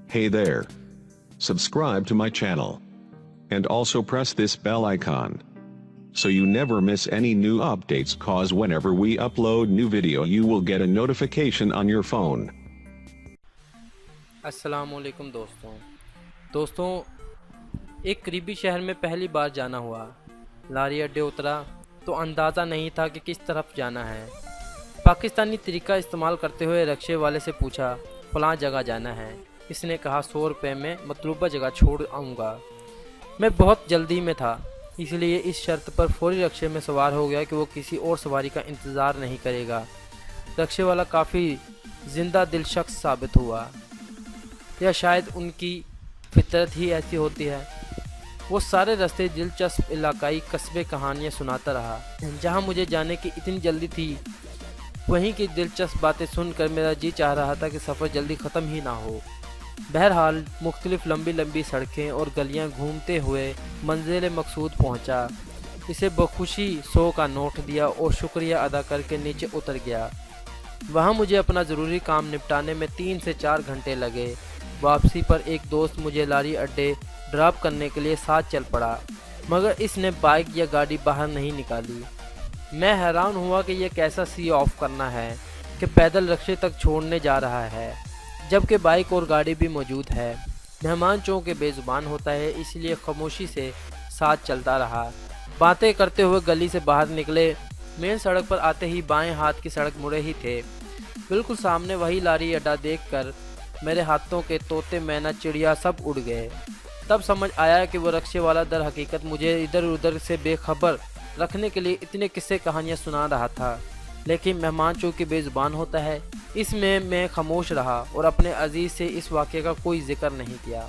Hey there. Subscribe to my channel. And also press this bell icon. So you never miss any new updates, cause whenever we upload new video you will get a notification on your phone. अस्सलामुअलैकुम दोस्तों, एक करीबी शहर में पहली बार जाना हुआ। लारी अड्डे उतरा तो अंदाज़ा नहीं था कि किस तरफ जाना है। पाकिस्तानी तरीका इस्तेमाल करते हुए रिक्शे वाले से पूछा, फ़लाँ जगह जाना है। इसने कहा 100 रुपये में मतलूबा जगह छोड़ आऊँगा। मैं बहुत जल्दी में था, इसलिए इस शर्त पर फौरी रिक्शे में सवार हो गया कि वो किसी और सवारी का इंतज़ार नहीं करेगा। रिक्शे वाला काफ़ी जिंदा दिल शख्स साबित हुआ, या शायद उनकी फितरत ही ऐसी होती है। वो सारे रास्ते दिलचस्प इलाकाई कस्बे कहानियाँ सुनाता रहा। जहाँ मुझे जाने की इतनी जल्दी थी, वहीं की दिलचस्प बातें सुनकर मेरा जी चाह रहा था कि सफ़र जल्दी ख़त्म ही ना हो। बहरहाल मुख्तलिफ लंबी लंबी सड़कें और गलियाँ घूमते हुए मंजिल मकसूद पहुँचा। इसे बखुशी 100 का नोट दिया और शुक्रिया अदा करके नीचे उतर गया। वहाँ मुझे अपना ज़रूरी काम निपटाने में 3 से 4 घंटे लगे। वापसी पर एक दोस्त मुझे लारी अड्डे ड्रॉप करने के लिए साथ चल पड़ा, मगर इसने बाइक या गाड़ी बाहर नहीं निकाली। मैं हैरान हुआ कि यह कैसा सी ऑफ करना है कि पैदल रिक्शे तक छोड़ने जा रहा है, जबकि बाइक और गाड़ी भी मौजूद है। मेहमान चूँकि बेजुबान होता है, इसलिए खामोशी से साथ चलता रहा। बातें करते हुए गली से बाहर निकले। मेन सड़क पर आते ही बाएं हाथ की सड़क मुड़े ही थे। बिल्कुल सामने वही लारी अड्डा देखकर मेरे हाथों के तोते, मैना, चिड़िया सब उड़ गए। तब समझ आया कि वो रिक्शे वाला दर हकीकत मुझे इधर उधर से बेखबर रखने के लिए इतने किस्से कहानियाँ सुना रहा था। लेकिन मेहमान चूँकि बेजुबान होता है, इसमें मैं खामोश रहा और अपने अजीज़ से इस वाक़े का कोई जिक्र नहीं किया।